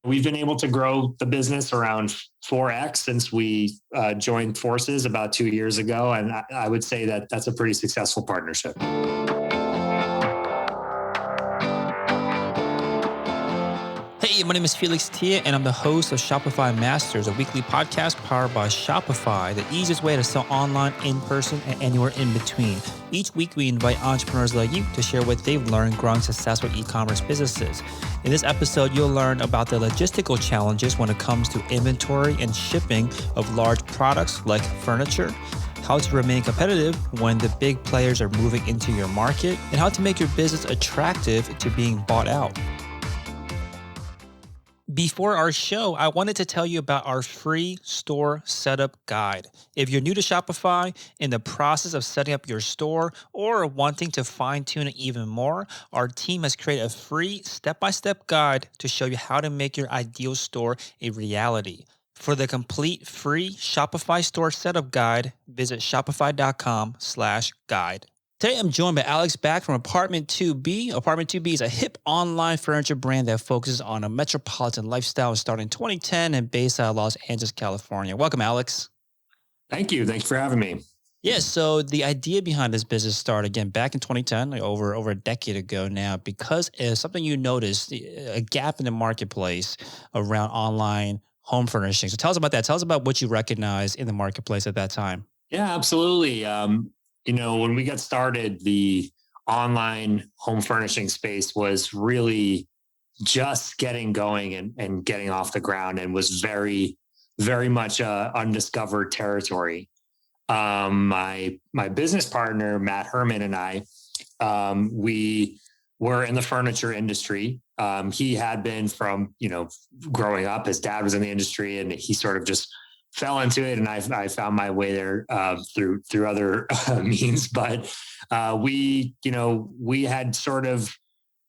We've been able to grow the business around 4x since we joined forces about 2 years ago. And I would say that that's a pretty successful partnership. Hey, my name is Felix Tia, and I'm the host of Shopify Masters, a weekly podcast powered by Shopify, the easiest way to sell online, in person, and anywhere in between. Each week, we invite entrepreneurs like you to share what they've learned growing successful e-commerce businesses. In this episode, you'll learn about the logistical challenges when it comes to inventory and shipping of large products like furniture, how to remain competitive when the big players are moving into your market, and how to make your business attractive to being bought out. Before our show, I wanted to tell you about our free store setup guide. If you're new to Shopify, in the process of setting up your store, or wanting to fine-tune it even more, our team has created a free step-by-step guide to show you how to make your ideal store a reality. For the complete free Shopify store setup guide, visit shopify.com/guide. Today, I'm joined by Alex Back from Apartment 2B. Apartment 2B is a hip online furniture brand that focuses on a metropolitan lifestyle starting in 2010 and based out of Los Angeles, California. Welcome, Alex. Thank you. Thanks for having me. Yeah, so the idea behind this business started again back in 2010, like over a decade ago now, because something you noticed, a gap in the marketplace around online home furnishings. So tell us about that. Tell us about what you recognized in the marketplace at that time. Yeah, absolutely. When we got started, the online home furnishing space was really just getting going and getting off the ground, and was very, very much undiscovered territory. My business partner, Matt Herman, and I, we were in the furniture industry. He had been from, growing up, his dad was in the industry, and he sort of just fell into it, and I found my way there through other means. But we had sort of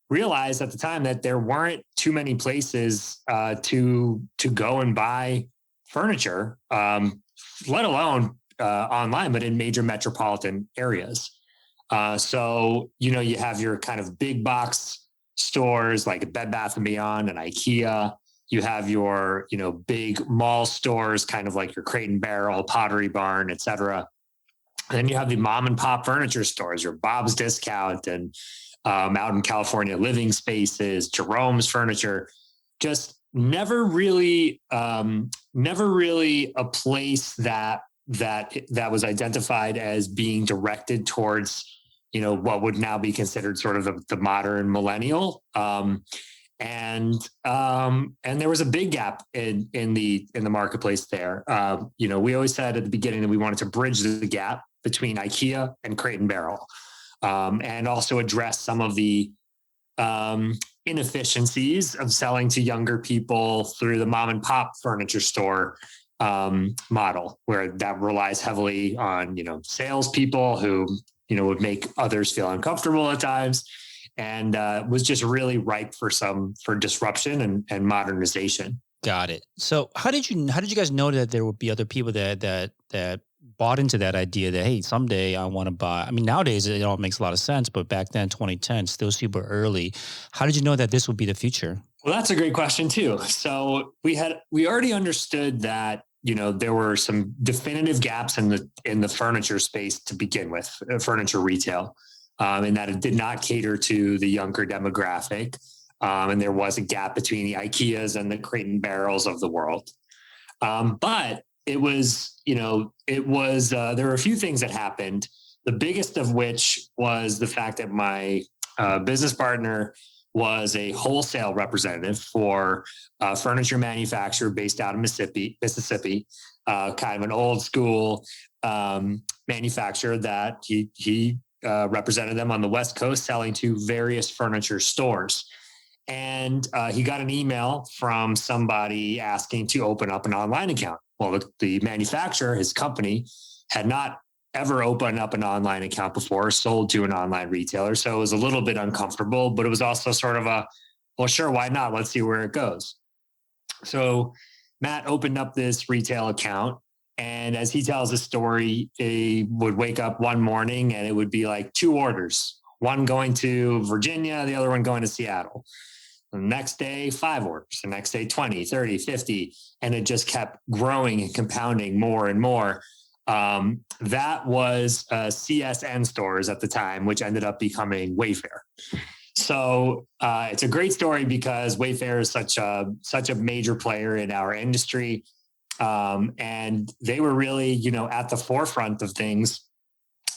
realized at the time that there weren't too many places to go and buy furniture, let alone online, but in major metropolitan areas. So you have your kind of big box stores like Bed Bath & Beyond and IKEA. You have your, big mall stores, kind of like your Crate and Barrel, Pottery Barn, et cetera. And then you have the mom and pop furniture stores, your Bob's Discount, and out in California, Living Spaces, Jerome's Furniture. Just never really a place that was identified as being directed towards, what would now be considered sort of the modern millennial. And there was a big gap in the marketplace there. We always said at the beginning that we wanted to bridge the gap between IKEA and Crate and Barrel, and also address some of the inefficiencies of selling to younger people through the mom and pop furniture store model, where that relies heavily on, salespeople who, would make others feel uncomfortable at times, and was just really ripe for disruption and modernization. Got it. So how did you guys know that there would be other people that bought into that idea that, hey, someday I want to buy? I mean, nowadays it all makes a lot of sense, but back then, 2010, still super early. How did you know that this would be the future? Well, that's a great question too. So we already understood that, there were some definitive gaps in the furniture space to begin with, furniture retail. And that it did not cater to the younger demographic. And there was a gap between the IKEAs and the Crate and Barrels of the world. But there were a few things that happened, the biggest of which was the fact that my business partner was a wholesale representative for a furniture manufacturer based out of Mississippi, kind of an old school manufacturer that he represented them on the West Coast, selling to various furniture stores. And he got an email from somebody asking to open up an online account. Well, the manufacturer, his company, had not ever opened up an online account before, sold to an online retailer. So it was a little bit uncomfortable, but it was also sort of well, sure, why not? Let's see where it goes. So Matt opened up this retail account. And as he tells the story, he would wake up one morning and it would be like 2 orders, one going to Virginia, the other one going to Seattle. The next day, 5 orders. The next day, 20, 30, 50. And it just kept growing and compounding more and more. That was CSN stores at the time, which ended up becoming Wayfair. So it's a great story because Wayfair is such a major player in our industry. And they were really, at the forefront of things.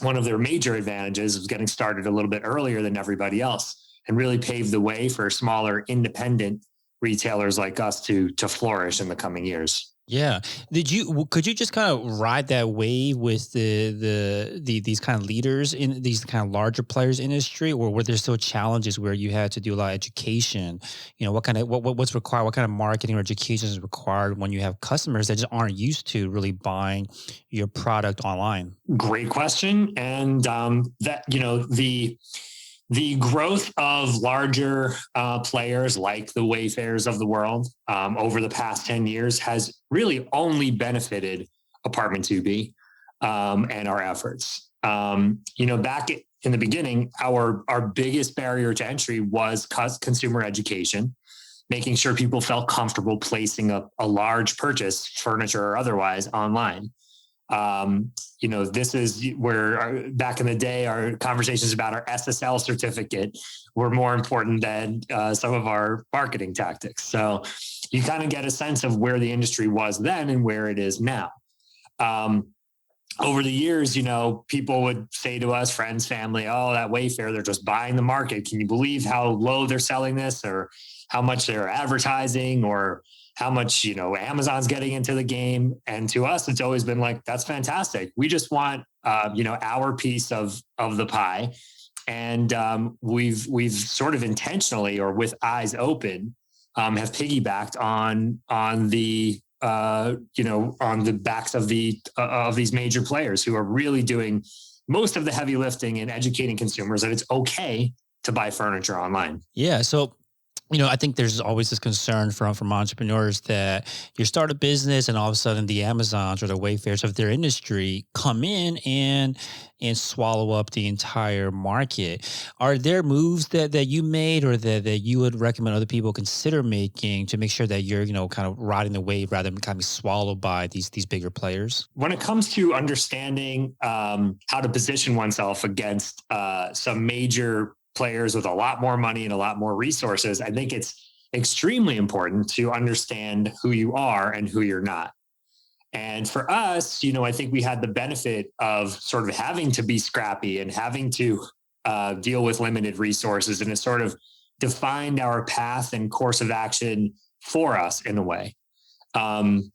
One of their major advantages was getting started a little bit earlier than everybody else and really paved the way for smaller independent retailers like us to flourish in the coming years. Yeah. Could you just kind of ride that wave with these kind of leaders in these kind of larger players in industry, or were there still challenges where you had to do a lot of education? What's required? What kind of marketing or education is required when you have customers that just aren't used to really buying your product online? Great question. And the growth of larger players like the Wayfairs of the world over the past 10 years has really only benefited Apartment2B and our efforts. Back in the beginning, our biggest barrier to entry was consumer education, making sure people felt comfortable placing a large purchase, furniture or otherwise, online. This is where back in the day, our conversations about our SSL certificate were more important than some of our marketing tactics. So you kind of get a sense of where the industry was then and where it is now. Over the years, people would say to us, friends, family, oh, that Wayfair, they're just buying the market. Can you believe how low they're selling this, or how much they're advertising, or how much, Amazon's getting into the game? And to us, it's always been like, that's fantastic. We just want, our piece of the pie. And we've sort of intentionally, or with eyes open, have piggybacked on the backs of these major players who are really doing most of the heavy lifting and educating consumers that it's okay to buy furniture online. Yeah. So, I think there's always this concern from entrepreneurs that you start a business and all of a sudden the Amazons or the Wayfairs of their industry come in and swallow up the entire market. Are there moves that you made, or that you would recommend other people consider making to make sure that you're, kind of riding the wave rather than kind of swallowed by these bigger players? When it comes to understanding how to position oneself against some major players with a lot more money and a lot more resources, I think it's extremely important to understand who you are and who you're not. And for us, I think we had the benefit of sort of having to be scrappy and having to deal with limited resources, and it sort of defined our path and course of action for us in a way.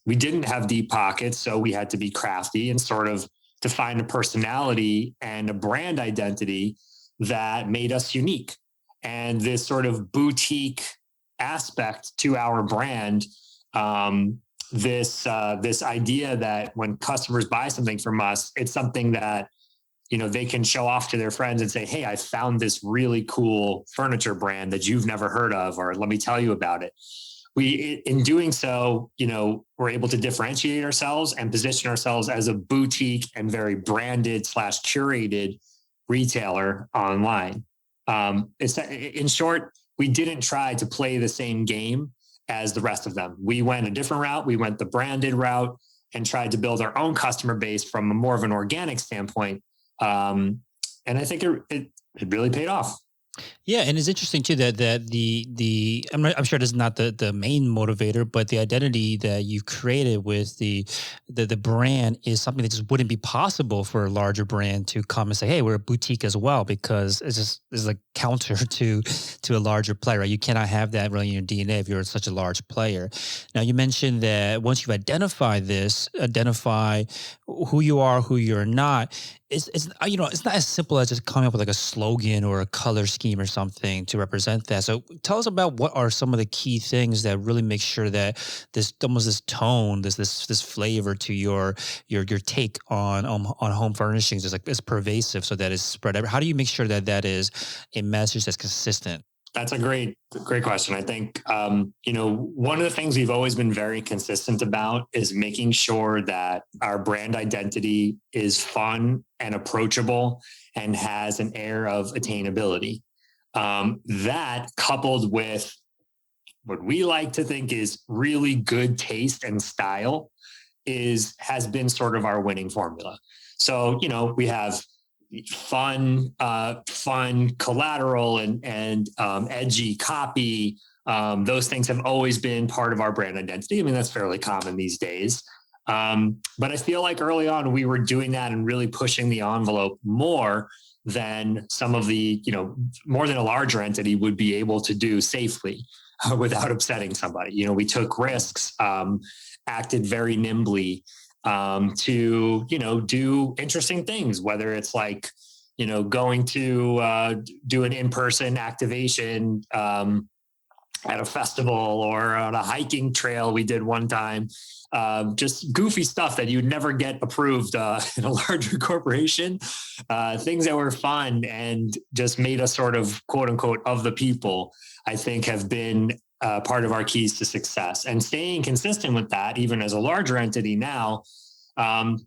We didn't have deep pockets, so we had to be crafty and sort of define a personality and a brand identity that made us unique. And this sort of boutique aspect to our brand, this idea that when customers buy something from us, it's something that, they can show off to their friends and say, hey, I found this really cool furniture brand that you've never heard of, or let me tell you about it. In doing so, we're able to differentiate ourselves and position ourselves as a boutique and very branded / curated retailer online. In short, we didn't try to play the same game as the rest of them. We went a different route. We went the branded route and tried to build our own customer base from more of an organic standpoint. And I think it really paid off. Yeah, and it's interesting too that I'm sure this is not the main motivator, but the identity that you created with the brand is something that just wouldn't be possible for a larger brand to come and say, hey, we're a boutique as well, because it's a counter to a larger player. Right? You cannot have that really in your DNA if you're such a large player. Now, you mentioned that once you identify who you are, who you're not. It's not as simple as just coming up with like a slogan or a color scheme or something to represent that. So tell us about what are some of the key things that really make sure that this tone, this flavor to your take on home furnishings is pervasive, so that it's spread out. How do you make sure that is a message that's consistent? That's a great question. I think, one of the things we've always been very consistent about is making sure that our brand identity is fun and approachable and has an air of attainability. That coupled with what we like to think is really good taste and style has been sort of our winning formula. So, we have fun collateral and edgy copy. Those things have always been part of our brand identity. I mean, that's fairly common these days. But I feel like early on we were doing that and really pushing the envelope more than some of the, more than a larger entity would be able to do safely without upsetting somebody. We took risks, acted very nimbly to, do interesting things, whether it's like, going to do an in-person activation at a festival or on a hiking trail we did one time. Just goofy stuff that you'd never get approved in a larger corporation, things that were fun and just made us sort of quote unquote of the people, I think have been part of our keys to success. And staying consistent with that, even as a larger entity now,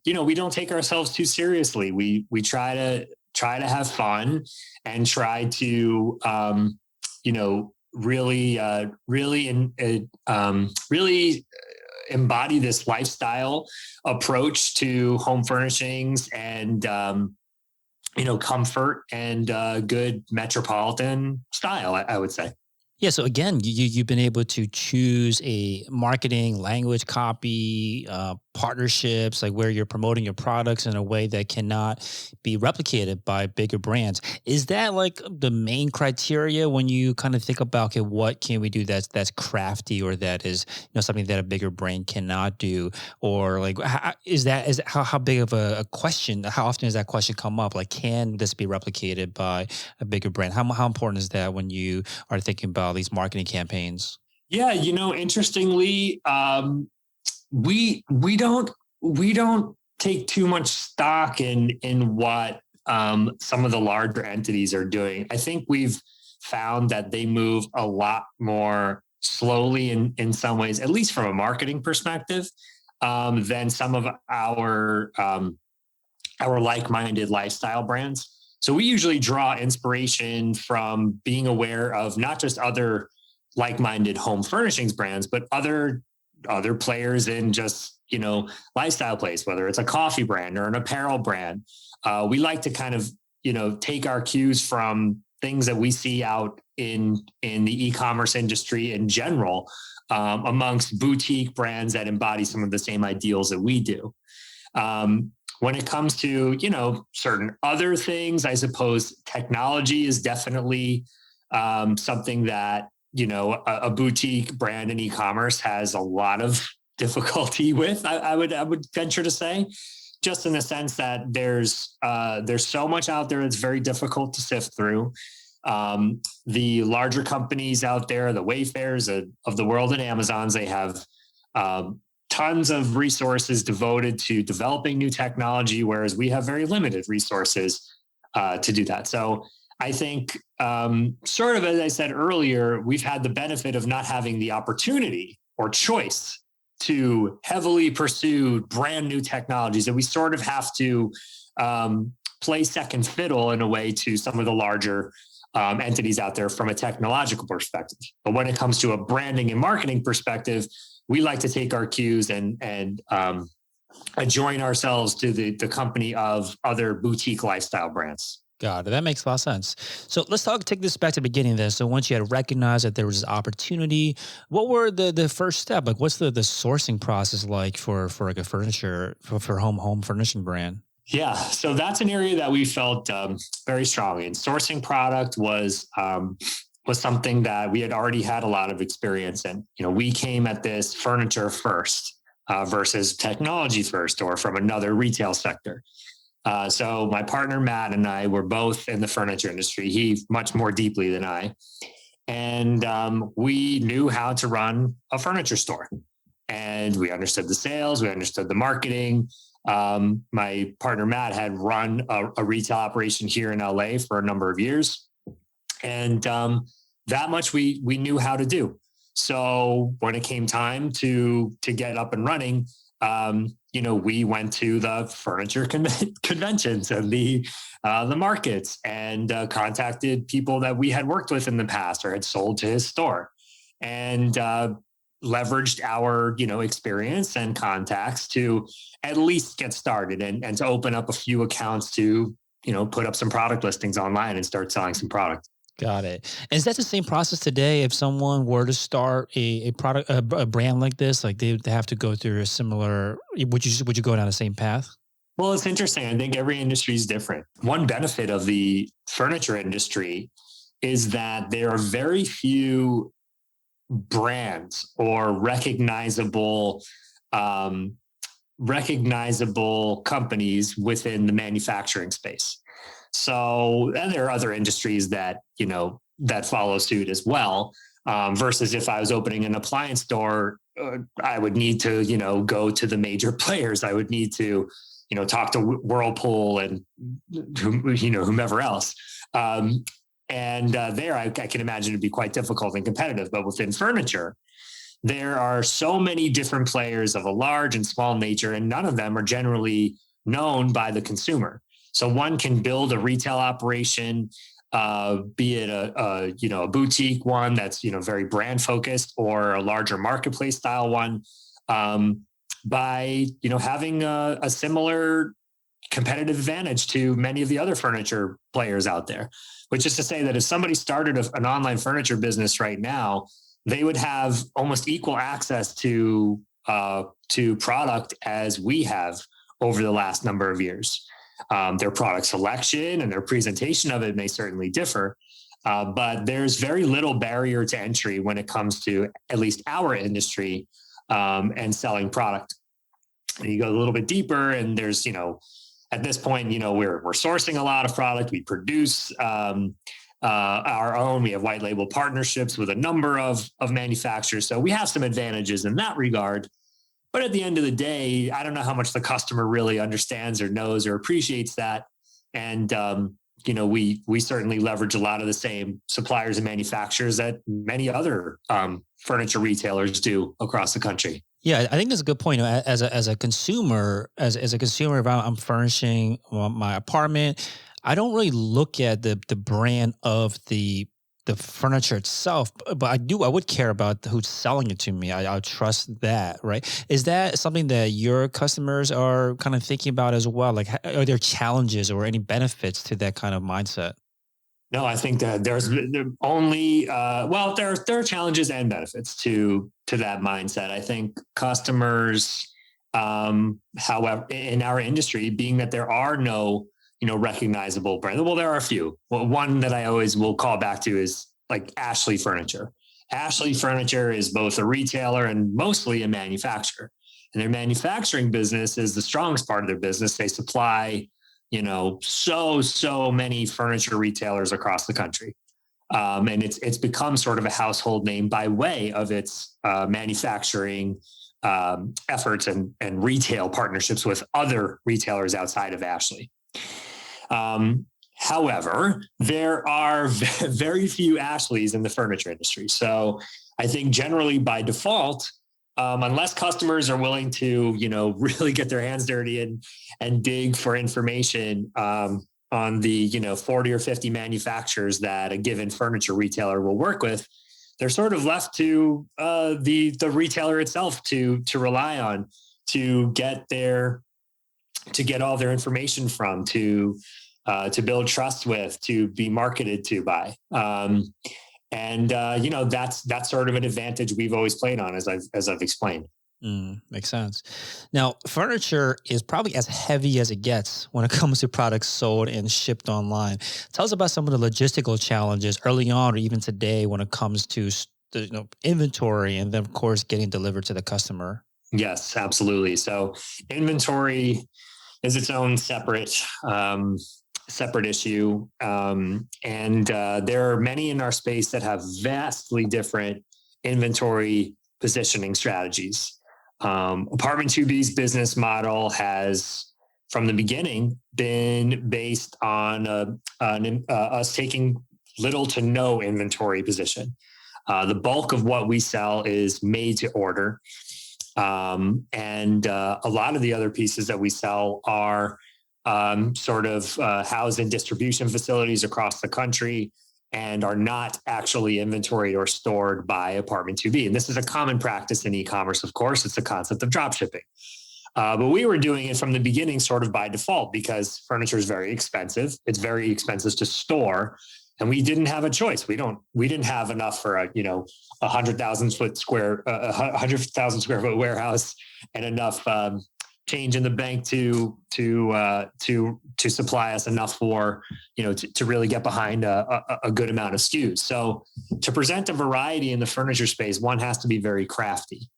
we don't take ourselves too seriously. We try to have fun and try to, really embody this lifestyle approach to home furnishings and, comfort and good metropolitan style, I would say. Yeah. So again, you've been able to choose a marketing, language, copy, partnerships, like where you're promoting your products in a way that cannot be replicated by bigger brands. Is that like the main criteria when you kind of think about, okay, what can we do that's crafty or that is something that a bigger brand cannot do? Or like, how big of a question? How often does that question come up? Like, can this be replicated by a bigger brand? How important is that when you are thinking about these marketing campaigns? Yeah, interestingly, we don't take too much stock in what some of the larger entities are doing. I think we've found that they move a lot more slowly in some ways, at least from a marketing perspective, than some of our like-minded lifestyle brands. So we usually draw inspiration from being aware of not just other like-minded home furnishings brands, but other players in just, lifestyle place, whether it's a coffee brand or an apparel brand. We like to kind of, take our cues from things that we see out in the e-commerce industry in general, amongst boutique brands that embody some of the same ideals that we do. When it comes to, certain other things, I suppose technology is definitely something that, a boutique brand in e-commerce has a lot of difficulty with, I would venture to say, just in the sense that there's so much out there that's very difficult to sift through. The larger companies out there, the Wayfairs of the world and Amazons, they have tons of resources devoted to developing new technology, whereas we have very limited resources to do that. So I think, sort of as I said earlier, we've had the benefit of not having the opportunity or choice to heavily pursue brand new technologies, that we sort of have to play second fiddle in a way to some of the larger entities out there from a technological perspective. But when it comes to a branding and marketing perspective, we like to take our cues and join ourselves to the company of other boutique lifestyle brands. Got it. That makes a lot of sense. So let's take this back to the beginning then. So once you had recognized that there was opportunity, what were the first step? Like what's the sourcing process like for like a furniture, for home furnishing brand? Yeah. So that's an area that we felt very strongly in. Sourcing product was something that we had already had a lot of experience in. We came at this furniture first versus technology first, or from another retail sector. So my partner, Matt, and I were both in the furniture industry. He much more deeply than I. And we knew how to run a furniture store, and we understood the sales. We understood the marketing. My partner, Matt, had run a retail operation here in LA for a number of years. And that much we knew how to do. So when it came time to get up and running, we went to the furniture conventions and the markets and contacted people that we had worked with in the past or had sold to his store. and leveraged our, experience and contacts to at least get started and to open up a few accounts to, put up some product listings online and start selling some product. Got it. And is that the same process today? If someone were to start a product, a brand like this, like they have to go through a similar, would you go down the same path? Well, it's interesting. I think every industry is different. One benefit of the furniture industry is that there are very few brands or recognizable companies within the manufacturing space. So, and there are other industries that, that follow suit as well. Versus if I was opening an appliance store, I would need to, go to the major players. I would need to, talk to Whirlpool and, whomever else. There, I can imagine it'd be quite difficult and competitive. But within furniture, there are so many different players of a large and small nature, and none of them are generally known by the consumer. So one can build a retail operation, be it a boutique one that's very brand focused, or a larger marketplace style one, by having a similar competitive advantage to many of the other furniture players out there. Which is to say that if somebody started an online furniture business right now, they would have almost equal access to product as we have over the last number of years. Their product selection and their presentation of it may certainly differ, but there's very little barrier to entry when it comes to at least our industry and selling product. And you go a little bit deeper, and there's at this point, we're sourcing a lot of product. We produce our own. We have white label partnerships with a number of manufacturers. So we have some advantages in that regard. But at the end of the day, I don't know how much the customer really understands or knows or appreciates that. And, we certainly leverage a lot of the same suppliers and manufacturers that many other furniture retailers do across the country. Yeah, I think that's a good point. As a consumer, if I'm furnishing my apartment, I don't really look at the brand of the furniture itself, but I would care about who's selling it to me. I'll trust that, right? Is that something that your customers are kind of thinking about as well? Like, are there challenges or any benefits to that kind of mindset? No, I think that there's only there are challenges and benefits to that mindset. I think customers, however, in our industry, being that there are no recognizable brands. Well, there are a few. Well, one that I always will call back to is like Ashley Furniture. Ashley Furniture is both a retailer and mostly a manufacturer. And their manufacturing business is the strongest part of their business. They supply so many furniture retailers across the country. And it's become sort of a household name by way of its manufacturing efforts and retail partnerships with other retailers outside of Ashley. However, there are very few Ashleys in the furniture industry. So I think generally by default, unless customers are willing to, really get their hands dirty and dig for information on the, 40 or 50 manufacturers that a given furniture retailer will work with, they're sort of left to the retailer itself to rely on to get all their information from, to build trust with, to be marketed to by. That's sort of an advantage we've always played on, as I've explained. Makes sense. Now, furniture is probably as heavy as it gets when it comes to products sold and shipped online. Tell us about some of the logistical challenges early on or even today when it comes to the inventory and then, of course, getting delivered to the customer. Yes, absolutely. So inventory is its own separate issue. There are many in our space that have vastly different inventory positioning strategies. Apartment 2B's business model has, from the beginning, been based on us taking little to no inventory position. The bulk of what we sell is made to order. A lot of the other pieces that we sell are housed in distribution facilities across the country and are not actually inventoried or stored by apartment 2B. And this is a common practice in e-commerce, of course. It's the concept of drop shipping. But we were doing it from the beginning sort of by default because furniture is very expensive. It's very expensive to store. And we didn't have a choice. We didn't have enough for a 100,000 square foot warehouse and enough change in the bank to supply us enough for to really get behind a good amount of SKUs. So to present a variety in the furniture space, one has to be very crafty.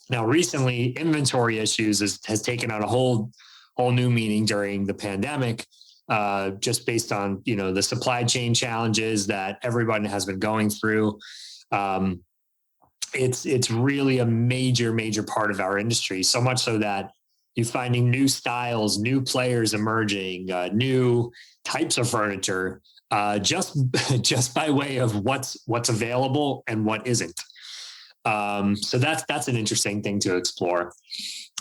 Now, recently, inventory issues has taken on a whole new meaning during the pandemic, just based on the supply chain challenges that everybody has been going through. It's really a major part of our industry. So much so that you're finding new styles, new players emerging, new types of furniture, just by way of what's available and what isn't. So that's an interesting thing to explore.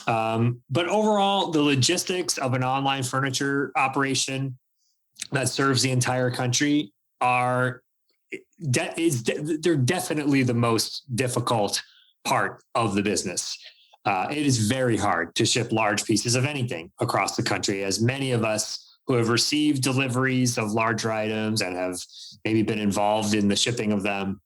But overall, the logistics of an online furniture operation that serves the entire country they're definitely the most difficult part of the business. It is very hard to ship large pieces of anything across the country, as many of us who have received deliveries of larger items and have maybe been involved in the shipping of them,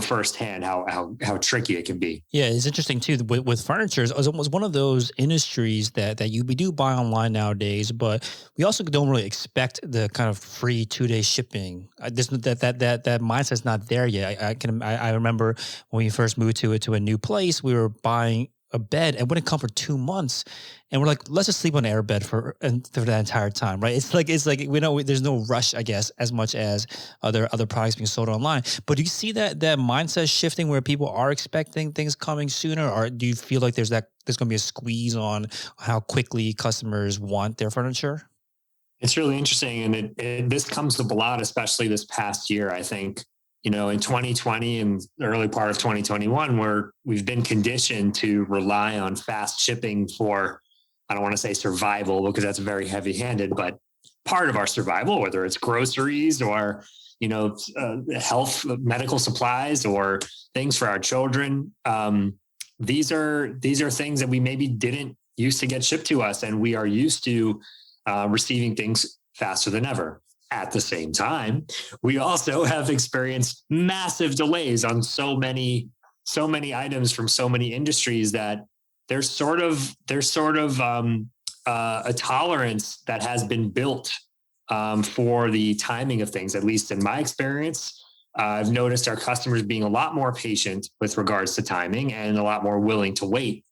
firsthand how tricky it can be. Yeah, it's interesting too with furniture. It's almost one of those industries that we do buy online nowadays, but we also don't really expect the kind of free 2-day shipping. That mindset's not there yet. I remember when we first moved to a new place, we were buying a bed and wouldn't come for 2 months, and we're like, let's just sleep on an airbed for that entire time, right? It's like we know there's no rush, I guess, as much as other products being sold online. But do you see that mindset shifting where people are expecting things coming sooner, or do you feel like there's going to be a squeeze on how quickly customers want their furniture? It's really interesting, and this comes up a lot, especially this past year. I think in 2020 and the early part of 2021, where we've been conditioned to rely on fast shipping for, I don't want to say survival because that's very heavy handed, but part of our survival, whether it's groceries or, health, medical supplies or things for our children. These are things that we maybe didn't used to get shipped to us, and we are used to receiving things faster than ever. At the same time, we also have experienced massive delays on so many items from so many industries that there's sort of a tolerance that has been built for the timing of things. At least in my experience, I've noticed our customers being a lot more patient with regards to timing and a lot more willing to wait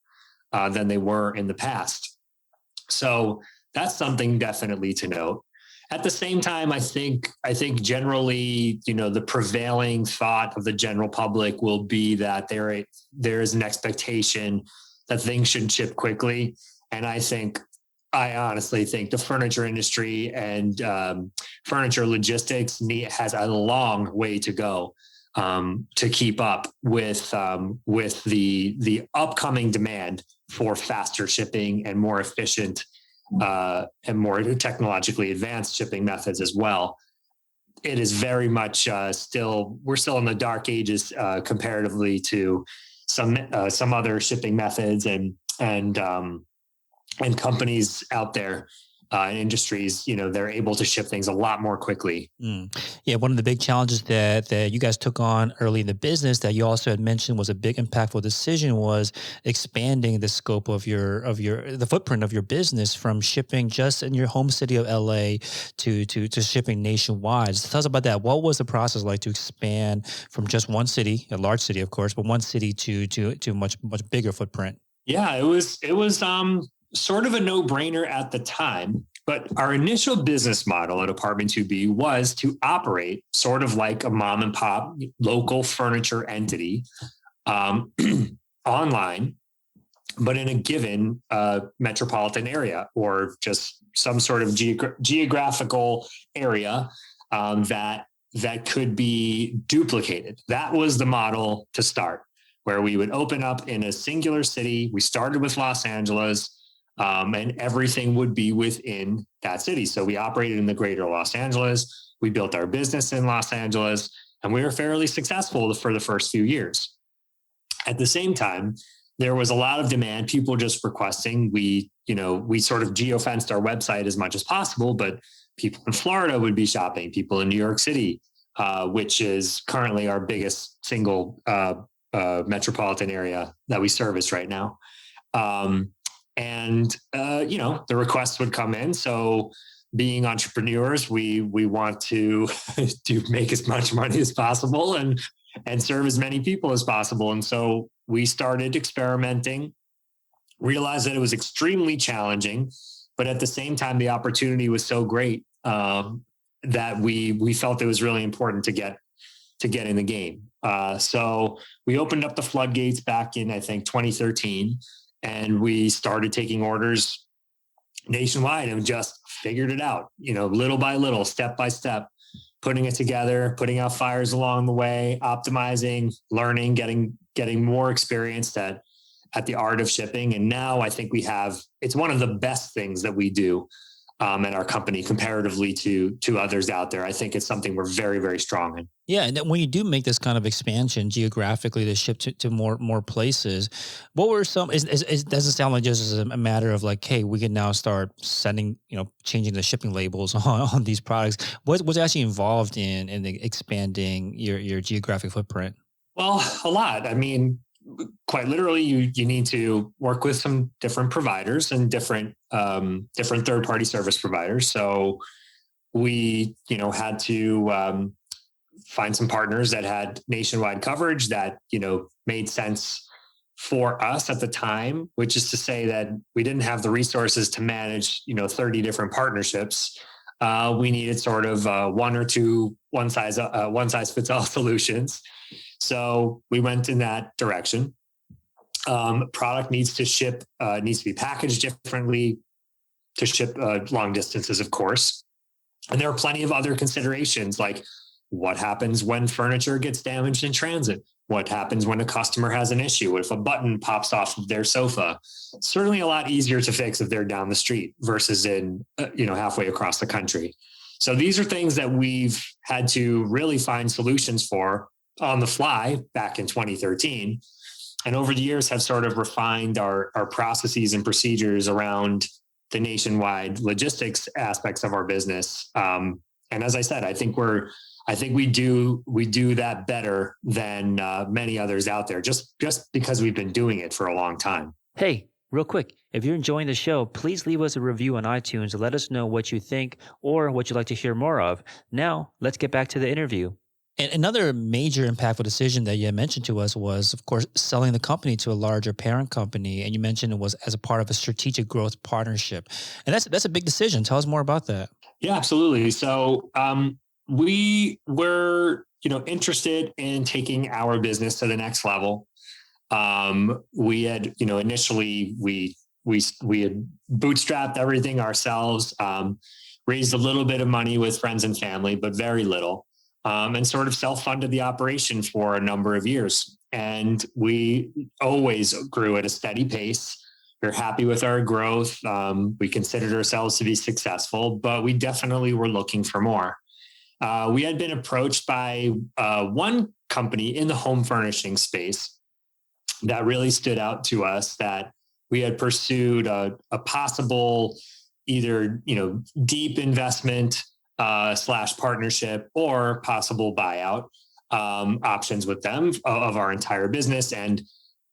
than they were in the past. So that's something definitely to note. At the same time, I think generally, the prevailing thought of the general public will be that there is an expectation that things should ship quickly. And I honestly think the furniture industry and furniture logistics has a long way to go to keep up with the upcoming demand for faster shipping and more efficient and more technologically advanced shipping methods as well. It is very much we're still in the dark ages comparatively to some other shipping methods and companies out there in industries. They're able to ship things a lot more quickly. Yeah, one of the big challenges that you guys took on early in the business that you also had mentioned was a big impactful decision was expanding the scope of the footprint of your business from shipping just in your home city of LA to shipping nationwide. So tell us about that. What was the process like to expand from just one city, a large city, of course, but one city to much bigger footprint? Yeah, it was sort of a no-brainer at the time, but our initial business model at Apartment 2B was to operate sort of like a mom and pop local furniture entity online, but in a given metropolitan area or just some sort of geographical area that could be duplicated. That was the model to start, where we would open up in a singular city. We started with Los Angeles. And everything would be within that city. So we operated in the greater Los Angeles. We built our business in Los Angeles, and we were fairly successful for the first few years. At the same time, there was a lot of demand, people just requesting. We sort of geofenced our website as much as possible, but people in Florida would be shopping, people in New York City, which is currently our biggest single metropolitan area that we service right now. The requests would come in. So being entrepreneurs, we want to make as much money as possible and serve as many people as possible. And so we started experimenting, realized that it was extremely challenging, but at the same time, the opportunity was so great that we felt it was really important to get in the game. So we opened up the floodgates back in, I think, 2013, and we started taking orders nationwide and just figured it out, little by little, step by step, putting it together, putting out fires along the way, optimizing, learning, getting more experienced at the art of shipping. And now I think it's one of the best things that we do at our company comparatively to others out there. I think it's something we're very, very strong in. Yeah, and then when you do make this kind of expansion geographically to ship to more places, what were some? It doesn't sound like just a matter of like, hey, we can now start sending, changing the shipping labels on these products. What's actually involved in expanding your geographic footprint? Well, a lot. I mean, quite literally, you need to work with some different providers and different third-party service providers. So we, had to find some partners that had nationwide coverage that, made sense for us at the time, which is to say that we didn't have the resources to manage, 30 different partnerships. We needed sort of one or two one size fits all solutions. So we went in that direction. Product needs to be packaged differently to ship long distances, of course. And there are plenty of other considerations, like what happens when furniture gets damaged in transit? What happens when a customer has an issue? If a button pops off of their sofa? Certainly a lot easier to fix if they're down the street versus in, halfway across the country. So these are things that we've had to really find solutions for on the fly back in 2013. And over the years have sort of refined our processes and procedures around the nationwide logistics aspects of our business. And as I said, I think we do that better than many others out there, just because we've been doing it for a long time. Hey, real quick, if you're enjoying the show, please leave us a review on iTunes to let us know what you think or what you'd like to hear more of. Now, let's get back to the interview. And another major impactful decision that you had mentioned to us was, of course, selling the company to a larger parent company. And you mentioned it was as a part of a strategic growth partnership. And that's a big decision. Tell us more about that. Yeah, absolutely. So we were, interested in taking our business to the next level. We had, initially we had bootstrapped everything ourselves, raised a little bit of money with friends and family, but very little. And sort of self-funded the operation for a number of years. And we always grew at a steady pace. We're happy with our growth. We considered ourselves to be successful, but we definitely were looking for more. We had been approached by one company in the home furnishing space that really stood out to us, that we had pursued a possible either, deep investment / partnership or possible buyout options with them of our entire business. And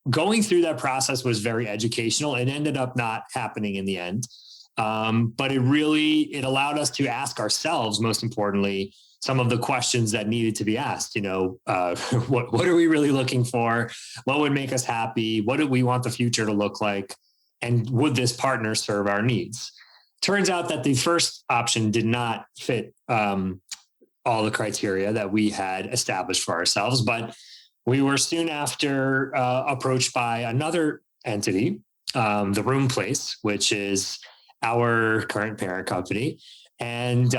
going through that process was very educational. It ended up not happening in the end. But it allowed us to ask ourselves, most importantly, some of the questions that needed to be asked. What are we really looking for? What would make us happy? What do we want the future to look like? And would this partner serve our needs? Turns out that the first option did not fit all the criteria that we had established for ourselves, but we were soon after approached by another entity, the Room Place, which is our current parent company. And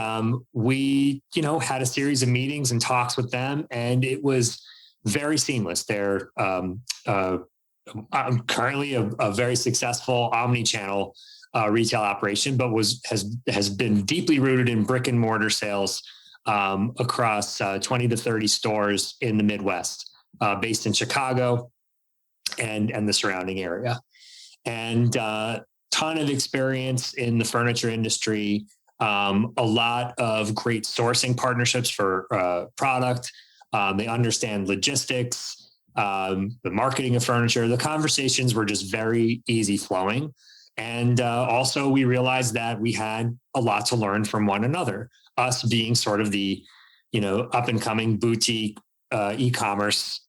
we, had a series of meetings and talks with them, and it was very seamless. They're currently a very successful omni-channel retail operation, but has been deeply rooted in brick and mortar sales across 20 to 30 stores in the Midwest, based in Chicago and the surrounding area. And ton of experience in the furniture industry, a lot of great sourcing partnerships for product. They understand logistics, the marketing of furniture. The conversations were just very easy flowing. And also, we realized that we had a lot to learn from one another, us being sort of the, up and coming boutique e-commerce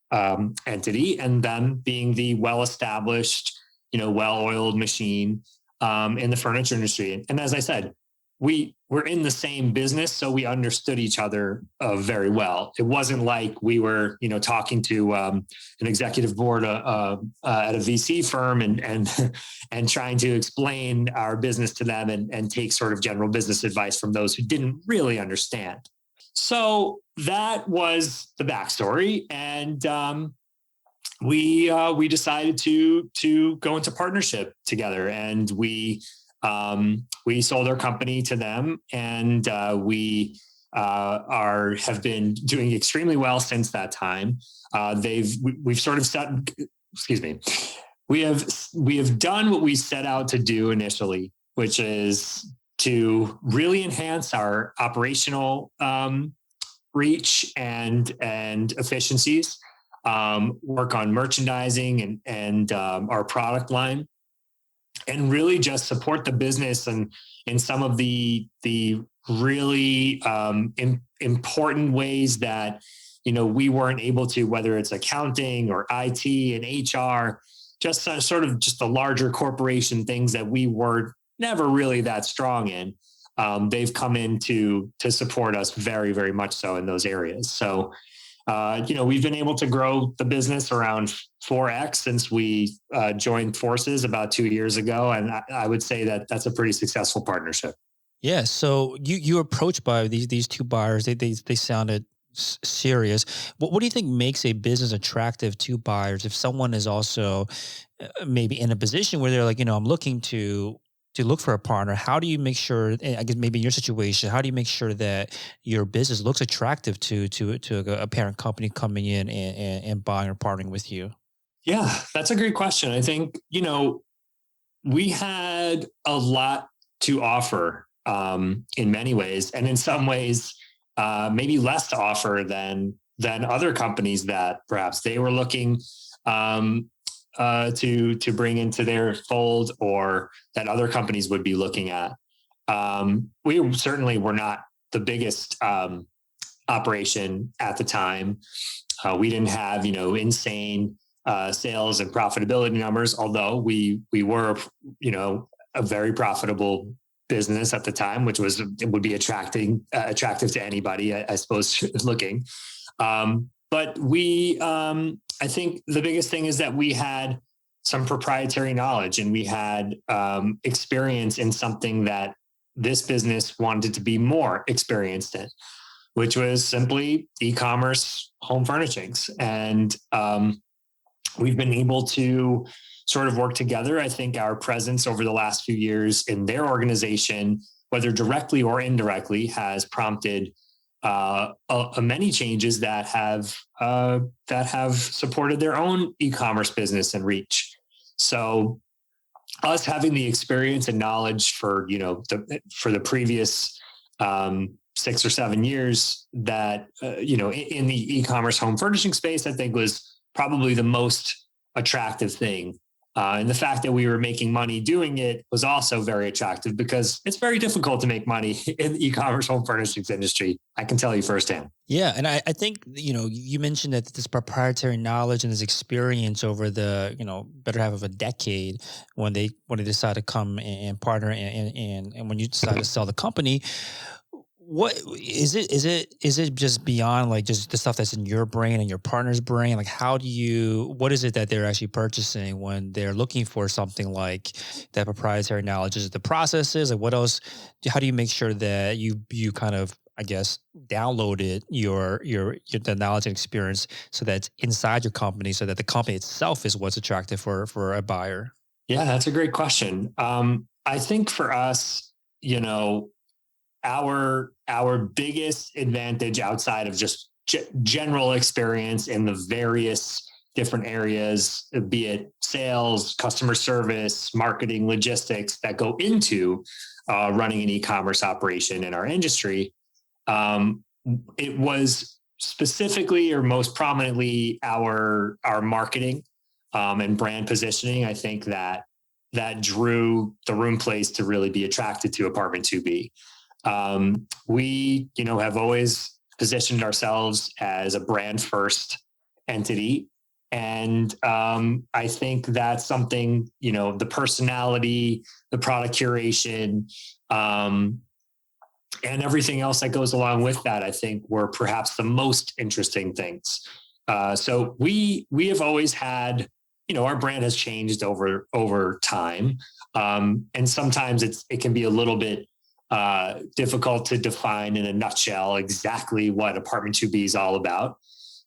entity, and them being the well-established, well-oiled machine in the furniture industry. And as I said, we were in the same business, so we understood each other very well. It wasn't like we were, talking to an executive board at a VC firm and trying to explain our business to them and take sort of general business advice from those who didn't really understand. So that was the backstory, and we decided to go into partnership together, and we sold our company to them, and we have been doing extremely well since that time. We've sort of set, excuse me, we have done what we set out to do initially, which is to really enhance our operational reach and efficiencies, work on merchandising and our product line, and really just support the business and in some of the really important ways that we weren't able to, whether it's accounting or IT and HR, just sort of just the larger corporation things that we were never really that strong in. They've come in to support us very, very much so in those areas. So we've been able to grow the business around 4x since we joined forces about 2 years ago. And I would say that that's a pretty successful partnership. Yeah. So you were approached by these two buyers. They sounded serious. What do you think makes a business attractive to buyers? If someone is also maybe in a position where they're like, I'm looking to look for a partner, how do you make sure, I guess maybe in your situation, how do you make sure that your business looks attractive to a parent company coming in and buying or partnering with you? Yeah, that's a great question. I think, we had a lot to offer in many ways, and in some ways, maybe less to offer than other companies that perhaps they were looking to bring into their fold, or that other companies would be looking at. We certainly were not the biggest operation at the time. We didn't have, insane sales and profitability numbers, although we were, a very profitable business at the time, which would be attractive to anybody, I suppose, looking. But I think the biggest thing is that we had some proprietary knowledge, and we had experience in something that this business wanted to be more experienced in, which was simply e-commerce home furnishings. And we've been able to sort of work together. I think our presence over the last few years in their organization, whether directly or indirectly, has prompted many changes that have supported their own e-commerce business and reach. So us having the experience and knowledge for the previous 6 or 7 years that in the e-commerce home furnishing space, I think was probably the most attractive thing. And the fact that we were making money doing it was also very attractive, because it's very difficult to make money in the e-commerce home furnishings industry. I can tell you firsthand. Yeah. And I think, you mentioned that this proprietary knowledge and this experience over the, better half of a decade when they decide to come and partner and when you decide to sell the company. What is it? Is it just beyond like just the stuff that's in your brain and your partner's brain? Like, what is it that they're actually purchasing when they're looking for something like that proprietary knowledge? Is it the processes? Like, what else? How do you make sure that you kind of, I guess, downloaded the knowledge and experience so that it's inside your company, so that the company itself is what's attractive for a buyer? Yeah, that's a great question. I think for us, our biggest advantage outside of just general experience in the various different areas, be it sales, customer service, marketing, logistics that go into running an e-commerce operation in our industry. It was specifically or most prominently our marketing and brand positioning. I think that drew the room place to really be attracted to Apartment 2B. We, have always positioned ourselves as a brand first entity. And I think that's something, the personality, the product curation, and everything else that goes along with that, I think were perhaps the most interesting things. So we have always had, our brand has changed over time. And sometimes it can be a little bit difficult to define in a nutshell exactly what Apartment 2B is all about,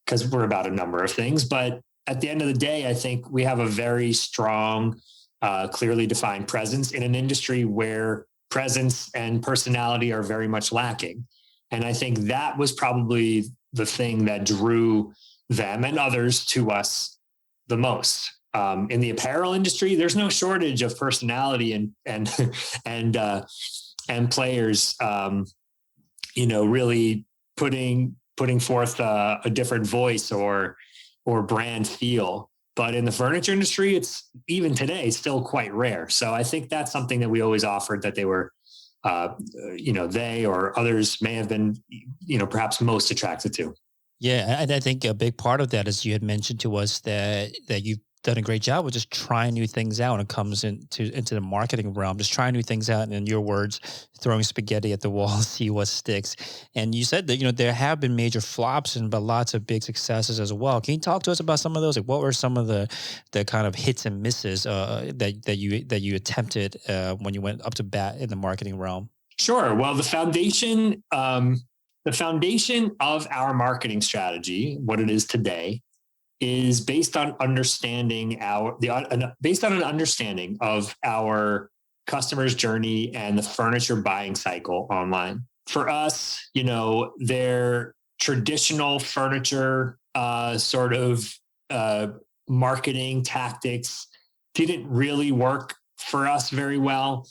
because we're about a number of things. But at the end of the day, I think we have a very strong, clearly defined presence in an industry where presence and personality are very much lacking. And I think that was probably the thing that drew them and others to us the most. In the apparel industry, there's no shortage of personality and players, really putting forth a different voice or brand feel. But in the furniture industry, it's even today still quite rare. So I think that's something that we always offered that they were, they or others may have been, perhaps most attracted to. Yeah, and I think a big part of that is you had mentioned to us that you've done a great job with just trying new things out when it comes into the marketing realm, just trying new things out, and in your words, throwing spaghetti at the wall, see what sticks. And you said that there have been major flops but lots of big successes as well. Can you talk to us about some of those? Like, what were some of the kind of hits and misses that you attempted when you went up to bat in the marketing realm? Sure. Well, the foundation of our marketing strategy, what it is today, is based on understanding based on an understanding of our customer's journey and the furniture buying cycle online. For us, their traditional furniture marketing tactics didn't really work for us very well.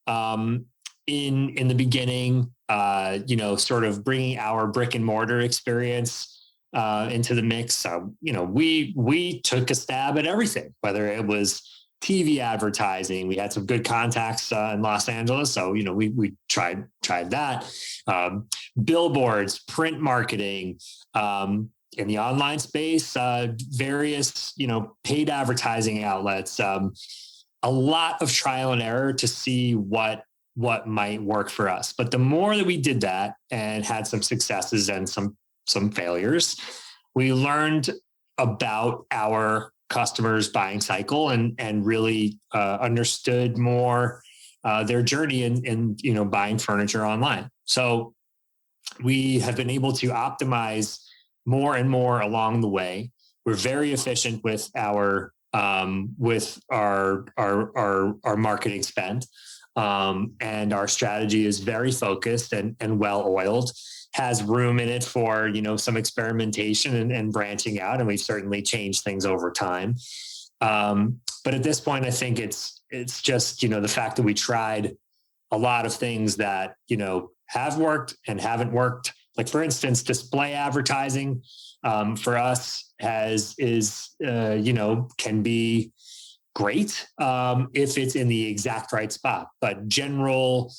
In the beginning, sort of bringing our brick and mortar experience into the mix. We took a stab at everything, whether it was TV advertising. We had some good contacts in Los Angeles, so we tried that. Billboards, print marketing, in the online space, various paid advertising outlets. A lot of trial and error to see what might work for us. But the more that we did that and had some successes and some failures, we learned about our customers' buying cycle and really understood more their journey in buying furniture online. So we have been able to optimize more and more along the way. We're very efficient with our marketing spend. And our strategy is very focused and well-oiled, has room in it for, some experimentation and branching out. And we've certainly changed things over time. But at this point, I think it's just, the fact that we tried a lot of things that, have worked and haven't worked. Like, for instance, display advertising for us can be great if it's in the exact right spot, but general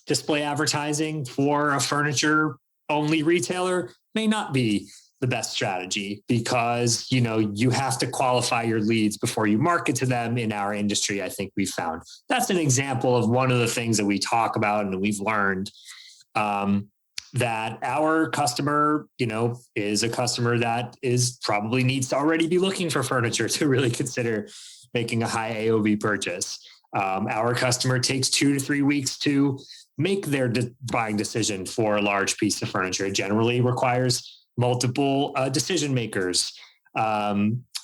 display advertising for a furniture only retailer may not be the best strategy, because you have to qualify your leads before you market to them. In our industry, I think we found that's an example of one of the things that we talk about and that we've learned, that our customer, is a customer that probably needs to already be looking for furniture to really consider making a high AOV purchase. Our customer takes 2 to 3 weeks to make their buying decision for a large piece of furniture. It generally requires multiple decision makers.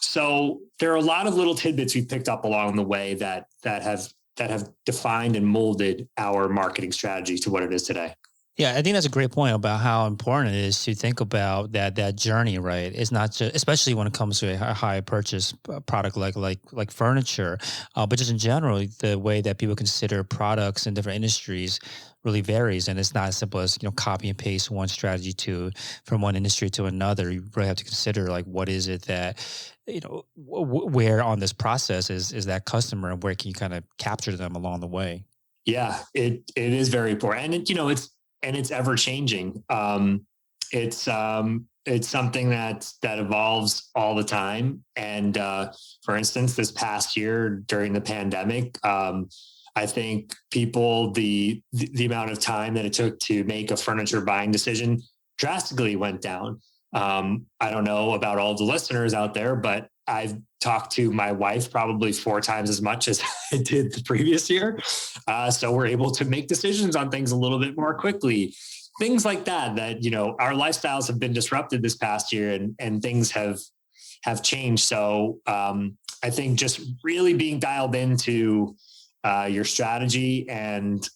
So there are a lot of little tidbits we picked up along the way that have that have defined and molded our marketing strategy to what it is today. Yeah, I think that's a great point about how important it is to think about that journey, right? It's not just, especially when it comes to a high purchase product like furniture, but just in general, the way that people consider products in different industries really varies, and it's not as simple as copy and paste one strategy to from one industry to another. You really have to consider like what is it that where on this process is that customer, and where can you kind of capture them along the way. Yeah, it is very important, and it's ever changing. It's something that evolves all the time. And for instance, this past year during the pandemic, I think the amount of time that it took to make a furniture buying decision drastically went down. I don't know about all the listeners out there, but I've talked to my wife probably 4 times as much as I did the previous year. So we're able to make decisions on things a little bit more quickly. Things like that, our lifestyles have been disrupted this past year, and things have changed. So I think just really being dialed into your strategy and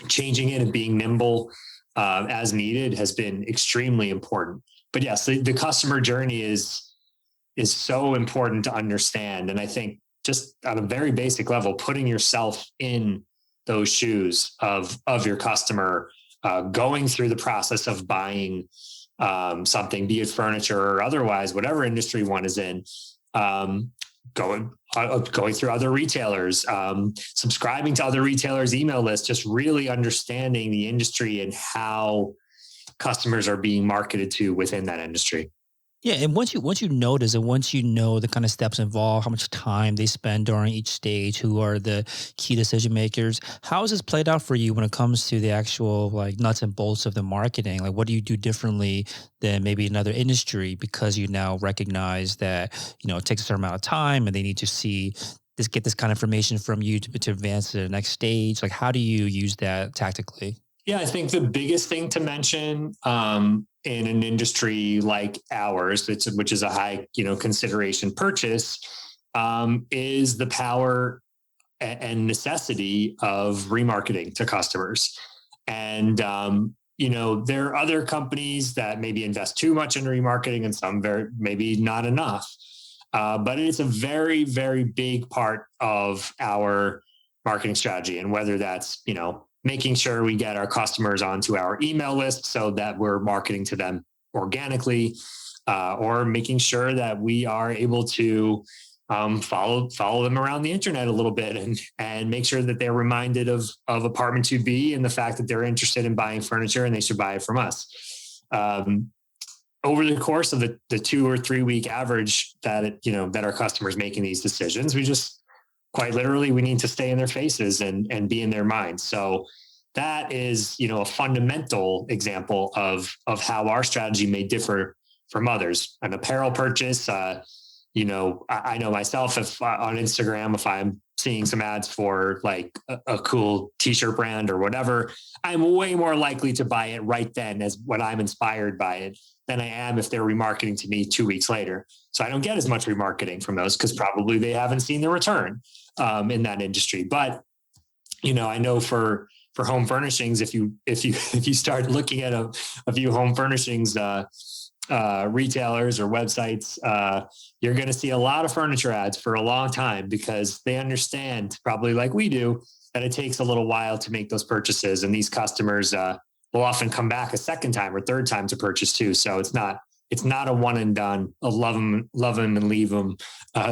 changing it and being nimble as needed has been extremely important. But yes, the customer journey is so important to understand. And I think just on a very basic level, putting yourself in those shoes of your customer, going through the process of buying something, be it furniture or otherwise, whatever industry one is in, going through other retailers, subscribing to other retailers' email lists, just really understanding the industry and how customers are being marketed to within that industry. Yeah, and once you notice and once you know the kind of steps involved, how much time they spend during each stage, who are the key decision makers, how has this played out for you when it comes to the actual like nuts and bolts of the marketing? Like, what do you do differently than maybe another industry because you now recognize that it takes a certain amount of time and they need to get this kind of information from you to advance to the next stage? Like, how do you use that tactically? Yeah, I think the biggest thing to mention in an industry like ours, which is a high, consideration purchase, is the power and necessity of remarketing to customers. And there are other companies that maybe invest too much in remarketing, and some maybe not enough. But it's a very, very big part of our marketing strategy, and whether that's making sure we get our customers onto our email list so that we're marketing to them organically, or making sure that we are able to follow them around the internet a little bit and make sure that they're reminded of Apartment 2B and the fact that they're interested in buying furniture and they should buy it from us. Over the course of the 2 or 3 week average that our customers making these decisions, we just quite literally, we need to stay in their faces and be in their minds. So that is, a fundamental example of how our strategy may differ from others. An apparel purchase, I know myself, if on Instagram, if I'm seeing some ads for like a cool t-shirt brand or whatever, I'm way more likely to buy it right then as when I'm inspired by it than I am if they're remarketing to me 2 weeks later. So I don't get as much remarketing from those because probably they haven't seen the return in that industry. But I know for home furnishings, if you start looking at a few home furnishings retailers or websites, you're going to see a lot of furniture ads for a long time because they understand, probably like we do, that it takes a little while to make those purchases, and these customers will often come back a second time or third time to purchase too. So it's not a one and done, a love them and leave them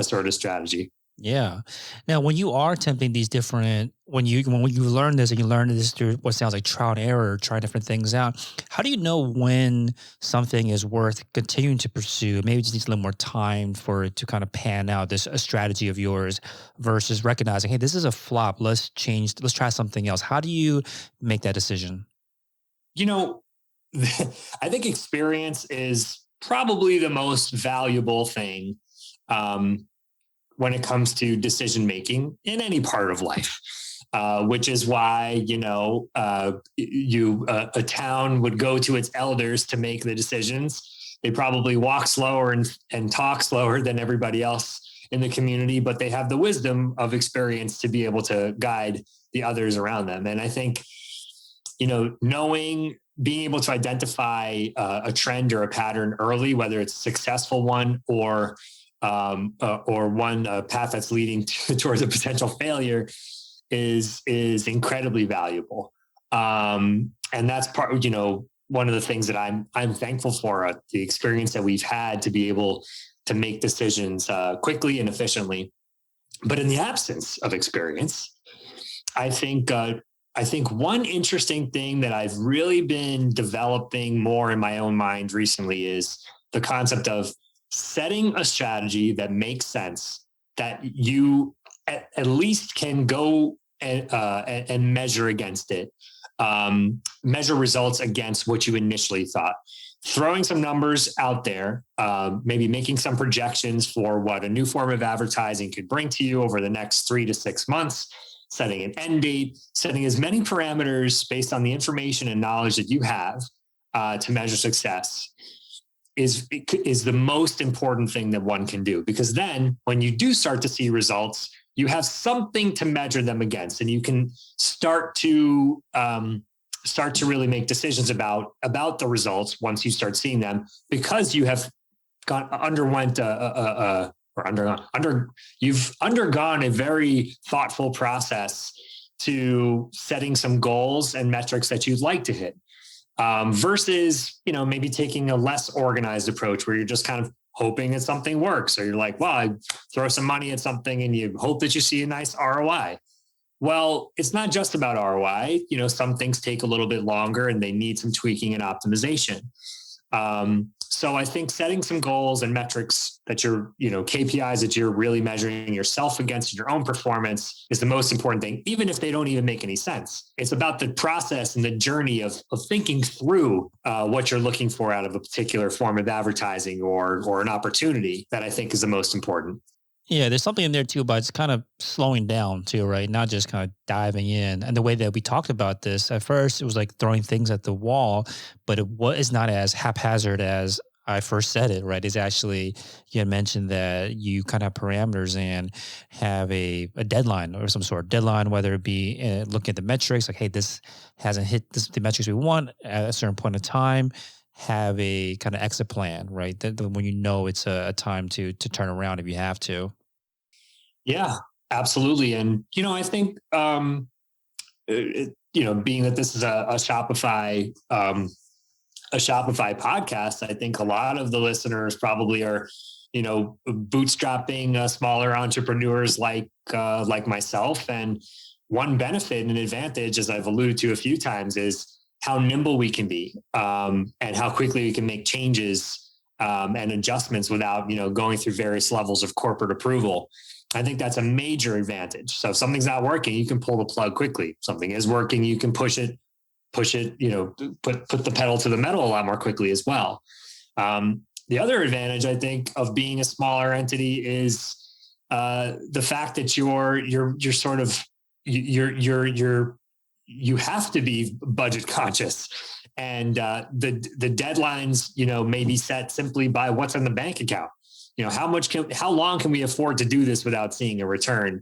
sort of strategy. Yeah. Now, when you are attempting these different, when you learn this and you learn this through what sounds like trial and error, try different things out, how do you know when something is worth continuing to pursue? Maybe it just needs a little more time for it to kind of pan out, a strategy of yours, versus recognizing, hey, this is a flop. Let's try something else. How do you make that decision? I think experience is probably the most valuable thing when it comes to decision making in any part of life, which is why a town would go to its elders to make the decisions. They probably walk slower and talk slower than everybody else in the community, but they have the wisdom of experience to be able to guide the others around them. And I think, being able to identify a trend or a pattern early, whether it's a successful one or one path that's leading towards a potential failure, is incredibly valuable. And that's part, one of the things that I'm thankful for, the experience that we've had to be able to make decisions quickly and efficiently. But in the absence of experience, I think one interesting thing that I've really been developing more in my own mind recently is the concept of setting a strategy that makes sense, that you at least can go and measure against it, measure results against what you initially thought. Throwing some numbers out there, maybe making some projections for what a new form of advertising could bring to you over the next 3 to 6 months, setting an end date, setting as many parameters based on the information and knowledge that you have to measure success is the most important thing that one can do. Because then when you do start to see results, you have something to measure them against, and you can start to really make decisions about the results once you start seeing them, because you have you've undergone a very thoughtful process to setting some goals and metrics that you'd like to hit, versus, maybe taking a less organized approach where you're just kind of hoping that something works. Or you're like, well, I throw some money at something and you hope that you see a nice ROI. Well, it's not just about ROI. Some things take a little bit longer and they need some tweaking and optimization. So I think setting some goals and metrics that you're, KPIs that you're really measuring yourself against your own performance is the most important thing, even if they don't even make any sense. It's about the process and the journey of thinking through what you're looking for out of a particular form of advertising or an opportunity that I think is the most important. Yeah, there's something in there too about it's kind of slowing down too, right? Not just kind of diving in. And the way that we talked about this at first, it was like throwing things at the wall, but it was not as haphazard as I first said it, right? It's actually, you had mentioned that you kind of have parameters and have a deadline or some sort of deadline, whether it be looking at the metrics, like, hey, this hasn't hit the metrics we want at a certain point in time. Have a kind of exit plan, right? That when it's a time to turn around if you have to. Yeah, absolutely. And, I think, being that this is a Shopify podcast, I think a lot of the listeners probably are, bootstrapping smaller entrepreneurs like myself. And one benefit and advantage, as I've alluded to a few times, is how nimble we can be, and how quickly we can make changes and adjustments without, going through various levels of corporate approval. I think that's a major advantage. So if something's not working, you can pull the plug quickly. Something is working, you can push it, put the pedal to the metal a lot more quickly as well. The other advantage, I think, of being a smaller entity is the fact that you have to be budget conscious, and the deadlines, may be set simply by what's in the bank account. How long can we afford to do this without seeing a return?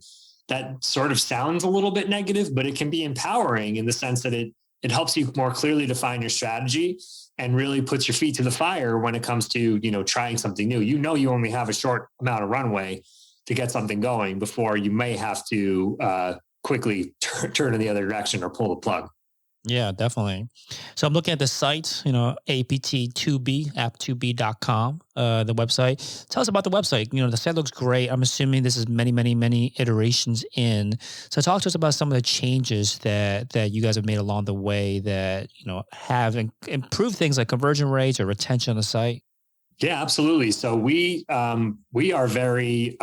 That sort of sounds a little bit negative, but it can be empowering in the sense that it helps you more clearly define your strategy and really puts your feet to the fire when it comes to, trying something new. You only have a short amount of runway to get something going before you may have to quickly turn in the other direction or pull the plug. Yeah, definitely. So I'm looking at the site, apt2b, app2b.com, the website. Tell us about the website. The site looks great. I'm assuming this is many, many, many iterations in. So talk to us about some of the changes that you guys have made along the way that, have improved things like conversion rates or retention on the site. Yeah, absolutely. So we are very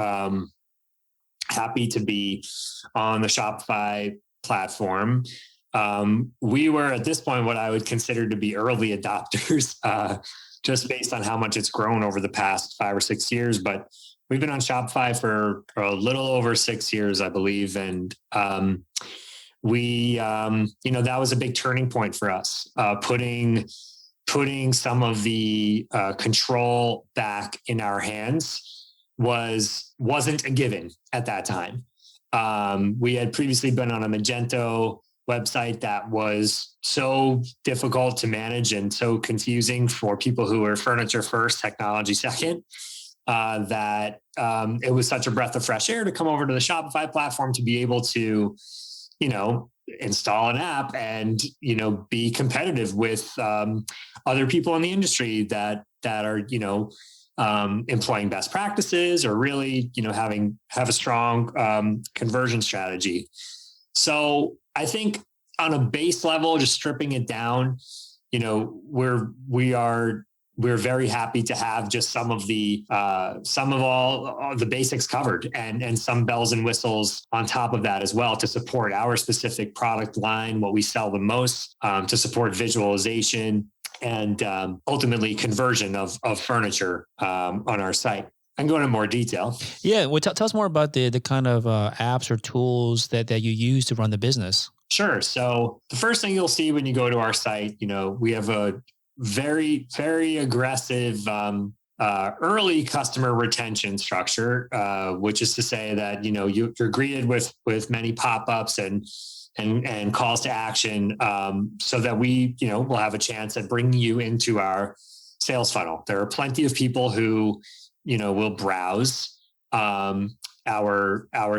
happy to be on the Shopify platform. We were at this point what I would consider to be early adopters, just based on how much it's grown over the past 5 or 6 years. But we've been on Shopify for a little over 6 years, I believe. And that was a big turning point for us, putting some of the control back in our hands wasn't a given at that time. We had previously been on a Magento website that was so difficult to manage and so confusing for people who were furniture first, technology second, that it was such a breath of fresh air to come over to the Shopify platform to be able to, install an app and, be competitive with other people in the industry that are, employing best practices or really, have a strong conversion strategy. So I think on a base level, just stripping it down, we're very happy to have just some of all the basics covered and some bells and whistles on top of that as well to support our specific product line, what we sell the most, to support visualization and ultimately conversion of furniture on our site. I can go into more detail. Yeah, well, tell us more about the kind of apps or tools that you use to run the business. Sure. So the first thing you'll see when you go to our site, we have a very, very aggressive early customer retention structure, which is to say that, you're greeted with many pop-ups and calls to action, so that we, will have a chance at bringing you into our sales funnel. There are plenty of people who, will browse our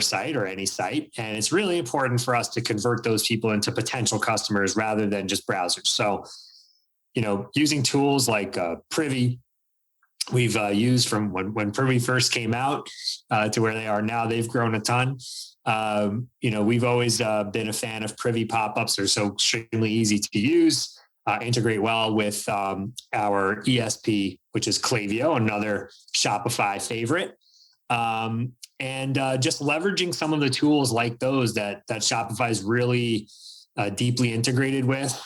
site or any site. And it's really important for us to convert those people into potential customers rather than just browsers. So, using tools like Privy, we've used from when Privy first came out to where they are now. They've grown a ton. We've always been a fan of Privy pop-ups. They're so extremely easy to use, integrate well with our ESP, which is Klaviyo, another Shopify favorite. And just leveraging some of the tools like those that Shopify is really deeply integrated with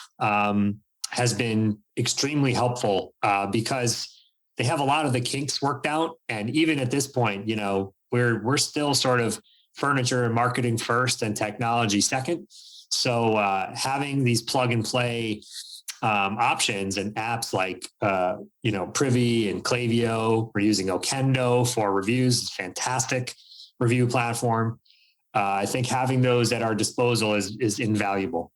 has been extremely helpful because they have a lot of the kinks worked out. And even at this point, we're still sort of furniture and marketing first and technology second. So having these plug and play options and apps like, Privy and Klaviyo, we're using Okendo for reviews. It's a fantastic review platform. I think having those at our disposal is invaluable.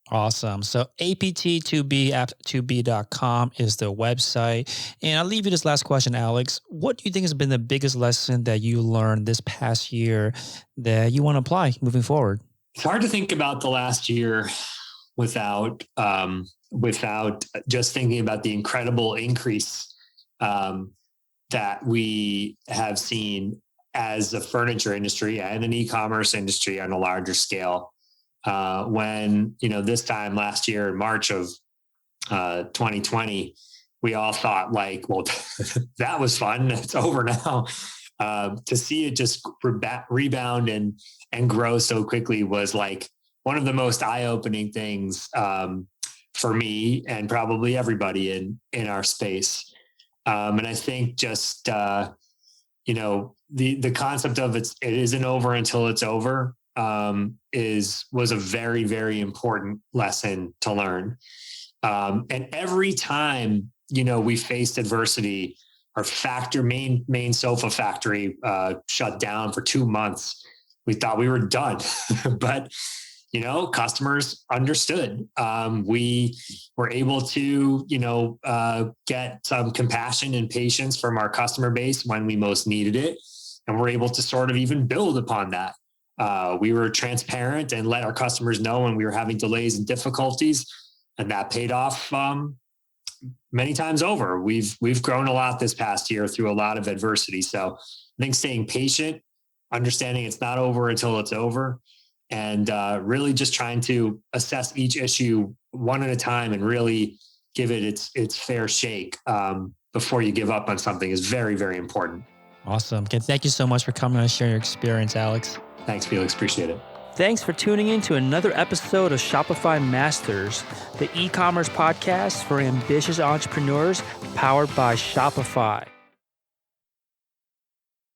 Awesome. So apt2b, apt2b.com is the website. And I'll leave you this last question, Alex. What do you think has been the biggest lesson that you learned this past year that you want to apply moving forward? It's hard to think about the last year without just thinking about the incredible increase that we have seen as a furniture industry and an e-commerce industry on a larger scale. When, this time last year in March of 2020, we all thought well, that was fun. It's over now. To see it just rebound and grow so quickly was one of the most eye-opening things for me and probably everybody in our space. And I think just, the concept of it isn't over until it's over. Was a very, very important lesson to learn. And every time, we faced adversity, our main sofa factory shut down for 2 months. We thought we were done, but customers understood. We were able to, get some compassion and patience from our customer base when we most needed it. And we're able to sort of even build upon that. We were transparent and let our customers know when we were having delays and difficulties, and that paid off many times over. We've grown a lot this past year through a lot of adversity. So I think staying patient, understanding it's not over until it's over, and really just trying to assess each issue one at a time and really give it its fair shake before you give up on something is very, very important. Awesome. Okay, thank you so much for coming on and sharing your experience, Alex. Thanks, Felix. Appreciate it. Thanks for tuning in to another episode of Shopify Masters, the e-commerce podcast for ambitious entrepreneurs powered by Shopify.